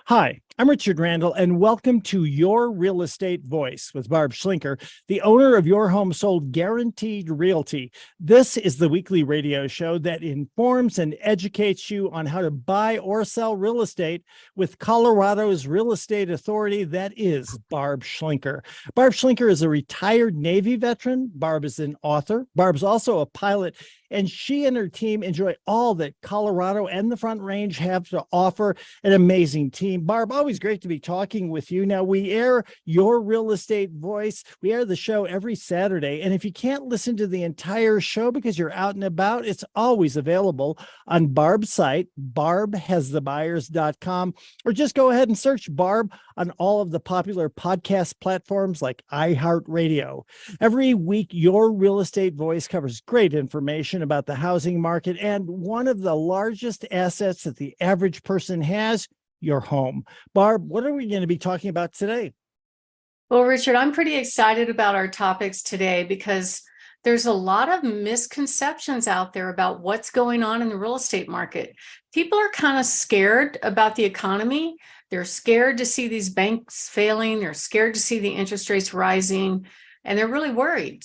Hi, I'm Richard Randall, and welcome to Your Real Estate Voice with Barb Schlinker, the owner of Your Home Sold Guaranteed Realty. This is the weekly radio show that informs and educates you on how to buy or sell real estate with Colorado's real estate authority, that is Barb Schlinker. Barb Schlinker is a retired Navy veteran. Barb is an author. Barb's also a pilot, and she and her team enjoy all that Colorado and the Front Range have to offer. An amazing team. Barb, always great to be talking with you. Now, we air Your Real Estate Voice. We air the show every Saturday. And if you can't listen to the entire show because you're out and about, it's always available on Barb's site, barbhasthebuyers.com, or just go ahead and search Barb on all of the popular podcast platforms like iHeartRadio. Every week, Your Real Estate Voice covers great information about the housing market and one of the largest assets that the average person has, your home. Barb, what are we going to be talking about today? Well, Richard, I'm pretty excited about our topics today because there's a lot of misconceptions out there about what's going on in the real estate market. People are kind of scared about the economy. They're scared to see these banks failing. They're scared to see the interest rates rising, and they're really worried.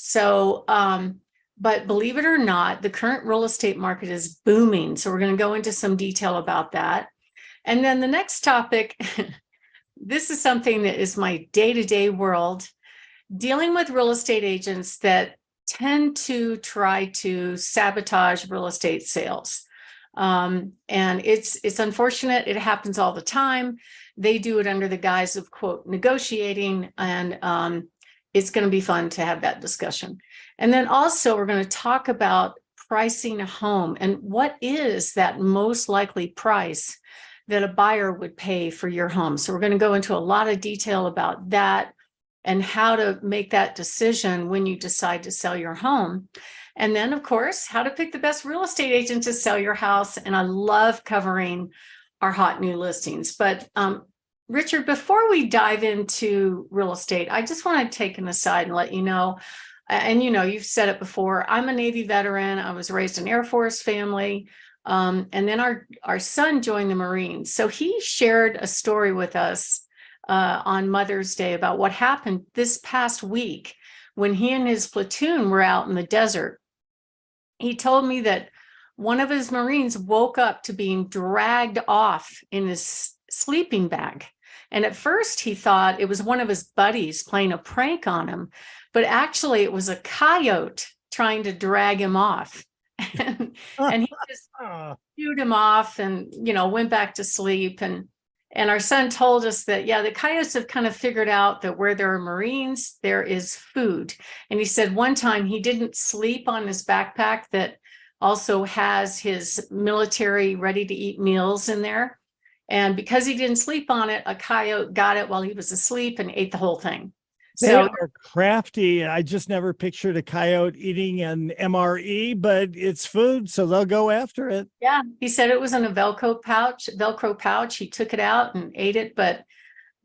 But believe it or not, the current real estate market is booming. So we're going to go into some detail about that. And then the next topic, this is something that is my day-to-day world, dealing with real estate agents that tend to try to sabotage real estate sales. And it's unfortunate. It happens all the time. They do it under the guise of, quote, negotiating, and it's going to be fun to have that discussion. And then also we're going to talk about pricing a home and what is that most likely price that a buyer would pay for your home. So we're going to go into a lot of detail about that and how to make that decision when you decide to sell your home. And then, of course, how to pick the best real estate agent to sell your house. And I love covering our hot new listings. But Richard, before we dive into real estate, I just want to take an aside and let you know, and you've said it before, I'm a Navy veteran. I was raised in Air Force family. And then our son joined the Marines. So he shared a story with us on Mother's Day about what happened this past week when he and his platoon were out in the desert. He told me that one of his Marines woke up to being dragged off in his sleeping bag. And at first he thought it was one of his buddies playing a prank on him, but actually it was a coyote trying to drag him off. And he just shooed him off and, went back to sleep. And our son told us that, yeah, the coyotes have kind of figured out that where there are Marines, there is food. And he said one time he didn't sleep on his backpack that also has his military ready to eat meals in there. And because he didn't sleep on it, a coyote got it while he was asleep and ate the whole thing. They are crafty. I just never pictured a coyote eating an MRE, but it's food, so they'll go after it. Yeah, he said it was in a Velcro pouch. He took it out and ate it, but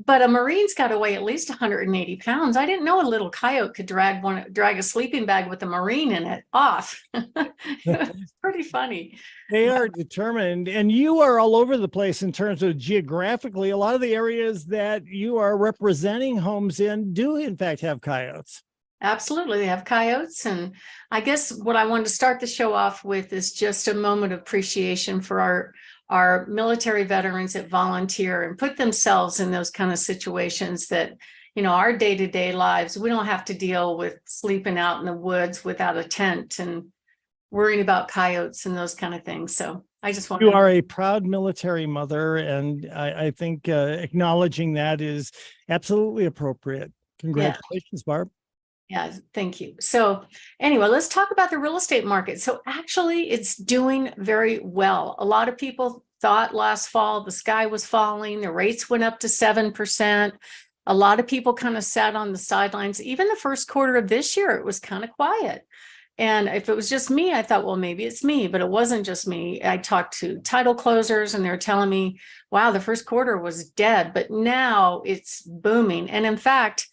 a Marine's got to weigh at least 180 pounds. I didn't know a little coyote could drag a sleeping bag with a Marine in it off. It's pretty funny. They are determined, and you are all over the place in terms of geographically. A lot of the areas that you are representing homes in do in fact have coyotes. Absolutely. They have coyotes. And I guess what I wanted to start the show off with is just a moment of appreciation for our military veterans that volunteer and put themselves in those kind of situations that, our day-to-day lives, we don't have to deal with sleeping out in the woods without a tent and worrying about coyotes and those kind of things. So I just want You are a proud military mother, and I think acknowledging that is absolutely appropriate. Congratulations, yeah. Barb. Yeah, thank you. So anyway, let's talk about the real estate market. So actually, it's doing very well. A lot of people thought last fall the sky was falling. The rates went up to 7%. A lot of people kind of sat on the sidelines. Even the first quarter of this year, it was kind of quiet. And if it was just me, I thought, well, maybe it's me, but it wasn't just me. I talked to title closers and they're telling me, wow, the first quarter was dead, but now it's booming. And in fact,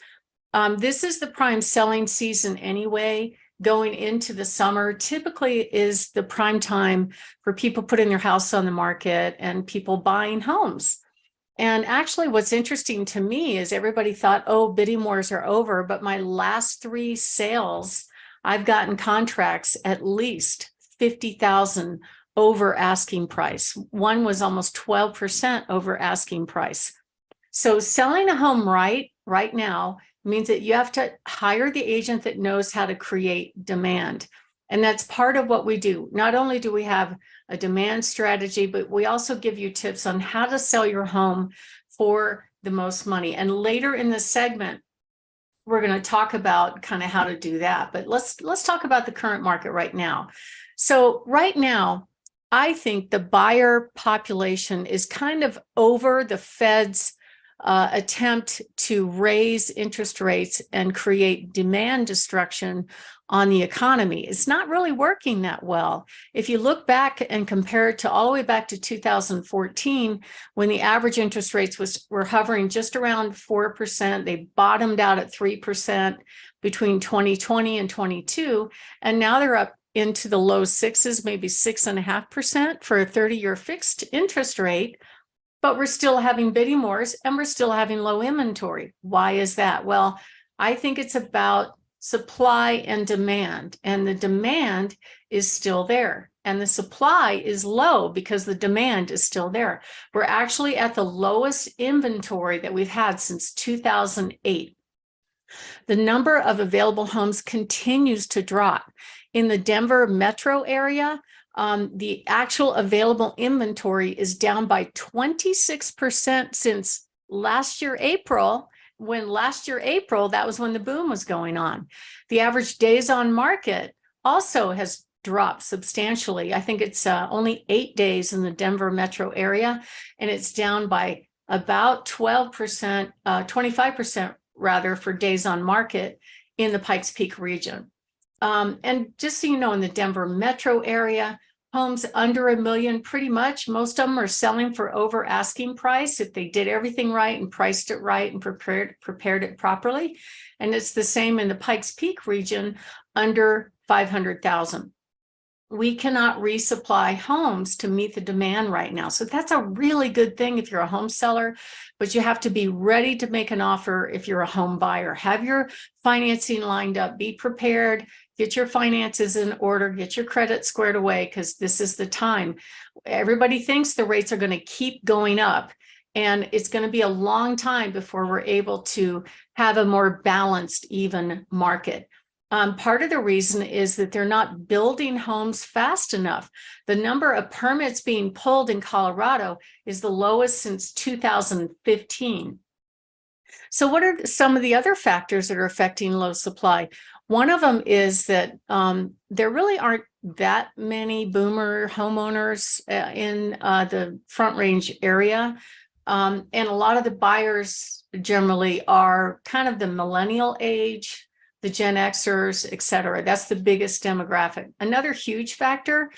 this is the prime selling season anyway. Going into the summer typically is the prime time for people putting their house on the market and people buying homes. And actually, what's interesting to me is everybody thought, oh, bidding wars are over. But my last 3 sales, I've gotten contracts at least 50,000 over asking price. One was almost 12% over asking price. So selling a home right now means that you have to hire the agent that knows how to create demand. And that's part of what we do. Not only do we have a demand strategy, but we also give you tips on how to sell your home for the most money. And later in the segment, we're going to talk about kind of how to do that. But let's talk about the current market right now. So right now, I think the buyer population is kind of over the Fed's attempt to raise interest rates and create demand destruction on the economy. It's not really working that well. If you look back and compare it to all the way back to 2014, when the average interest rates were hovering just around 4%, they bottomed out at 3% between 2020 and 22, and now they're up into the low sixes, maybe 6.5% for a 30-year fixed interest rate. But we're still having bidding wars and we're still having low inventory. Why is that? Well, I think it's about supply and demand, and the demand is still there. And the supply is low because the demand is still there. We're actually at the lowest inventory that we've had since 2008. The number of available homes continues to drop. In the Denver metro area, the actual available inventory is down by 26% since last year, April, that was when the boom was going on. The average days on market also has dropped substantially. I think it's only 8 days in the Denver metro area, and it's down by about 12%, 25% rather, for days on market in the Pikes Peak region. And just so you know, in the Denver metro area, homes under $1 million, pretty much most of them are selling for over asking price if they did everything right and priced it right and prepared it properly. And it's the same in the Pikes Peak region, under 500,000. We cannot resupply homes to meet the demand right now. So that's a really good thing if you're a home seller, but you have to be ready to make an offer if you're a home buyer. Have your financing lined up, be prepared, get your finances in order, get your credit squared away, because this is the time. Everybody thinks the rates are going to keep going up, and it's going to be a long time before we're able to have a more balanced, even market. Part of the reason is that they're not building homes fast enough. The number of permits being pulled in Colorado is the lowest since 2015. So what are some of the other factors that are affecting low supply? One of them is that there really aren't that many boomer homeowners in the Front Range area. And a lot of the buyers generally are kind of the millennial age, the Gen Xers, et cetera. That's the biggest demographic. Another huge factor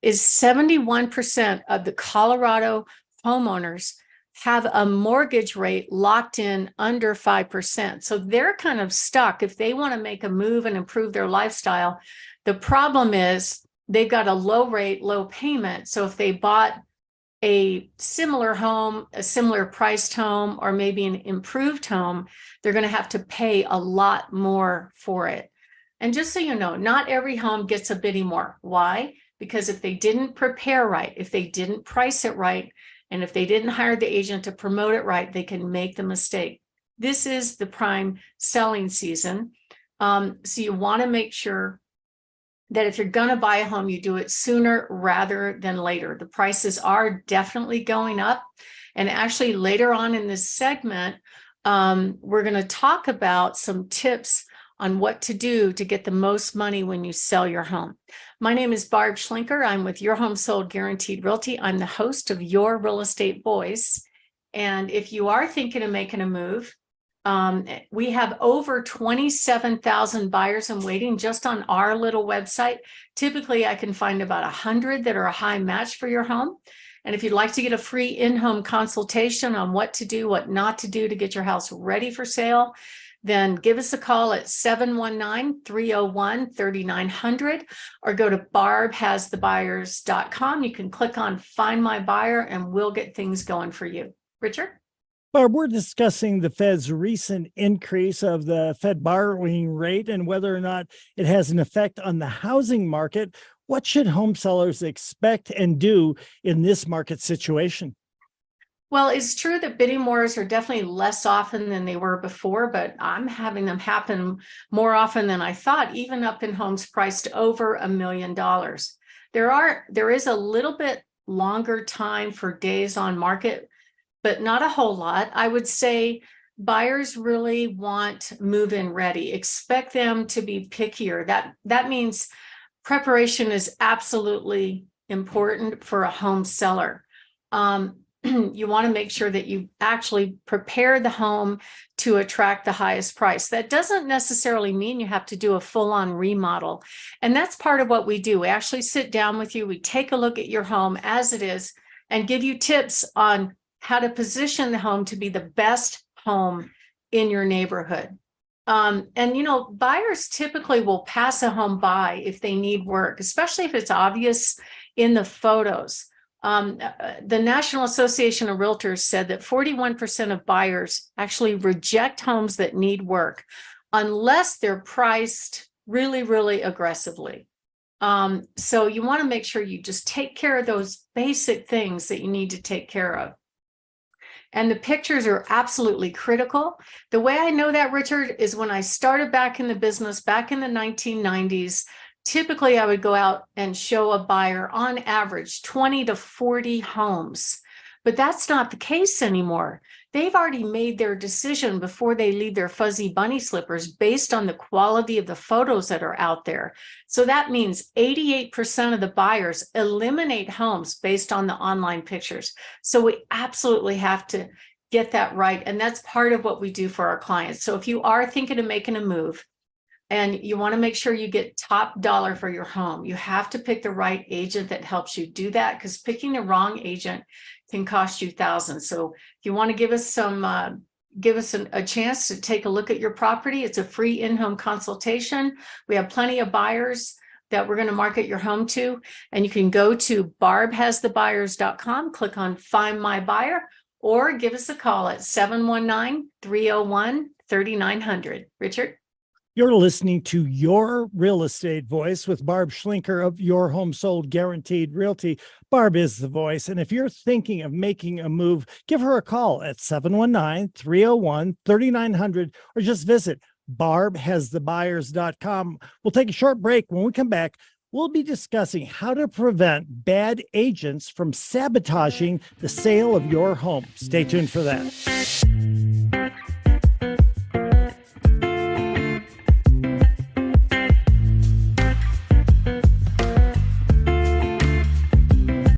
is 71% of the Colorado homeowners have a mortgage rate locked in under 5%. So they're kind of stuck if they want to make a move and improve their lifestyle. The problem is they've got a low rate, low payment. So if they bought a similar home, a similar priced home, or maybe an improved home, they're going to have to pay a lot more for it. And just so you know, not every home gets a bidding war. Why? Because if they didn't prepare right, if they didn't price it right, and if they didn't hire the agent to promote it right, they can make the mistake. This is the prime selling season. So you want to make sure that if you're going to buy a home, you do it sooner rather than later. The prices are definitely going up. And actually later on in this segment, we're going to talk about some tips on what to do to get the most money when you sell your home. My name is Barb Schlinker. I'm with Your Home Sold Guaranteed Realty. I'm the host of Your Real Estate Voice. And if you are thinking of making a move, we have over 27,000 buyers in waiting just on our little website. Typically, I can find about 100 that are a high match for your home. And if you'd like to get a free in-home consultation on what to do, what not to do to get your house ready for sale, then give us a call at 719-301-3900 or go to barbhasthebuyers.com. You can click on Find My Buyer and we'll get things going for you. Richard? Barb, we're discussing the Fed's recent increase of the Fed borrowing rate and whether or not it has an effect on the housing market. What should home sellers expect and do in this market situation? Well, it's true that bidding wars are definitely less often than they were before, but I'm having them happen more often than I thought, even up in homes priced over $1 million. There is a little bit longer time for days on market, but not a whole lot. I would say buyers really want move-in ready. Expect them to be pickier. That means preparation is absolutely important for a home seller. You want to make sure that you actually prepare the home to attract the highest price. That doesn't necessarily mean you have to do a full-on remodel. And that's part of what we do. We actually sit down with you, we take a look at your home as it is, and give you tips on how to position the home to be the best home in your neighborhood. Buyers typically will pass a home by if they need work, especially if it's obvious in the photos. The National Association of Realtors said that 41% of buyers actually reject homes that need work unless they're priced really, really aggressively. So you want to make sure you just take care of those basic things that you need to take care of. And the pictures are absolutely critical. The way I know that, Richard, is when I started back in the business back in the 1990s, typically I would go out and show a buyer on average 20 to 40 homes, but that's not the case anymore. They've already made their decision before they leave their fuzzy bunny slippers based on the quality of the photos that are out there. So that means 88% of the buyers eliminate homes based on the online pictures. So we absolutely have to get that right. And that's part of what we do for our clients. So if you are thinking of making a move, and you want to make sure you get top dollar for your home, you have to pick the right agent that helps you do that, because picking the wrong agent can cost you thousands. So if you want to give us a chance to take a look at your property, it's a free in-home consultation. We have plenty of buyers that we're going to market your home to, and you can go to barbhasthebuyers.com, click on Find My Buyer, or give us a call at 719-301-3900. Richard? You're listening to Your Real Estate Voice with Barb Schlinker of Your Home Sold Guaranteed Realty. Barb is the voice. And if you're thinking of making a move, give her a call at 719-301-3900 or just visit barbhasthebuyers.com. We'll take a short break. When we come back, we'll be discussing how to prevent bad agents from sabotaging the sale of your home. Stay tuned for that.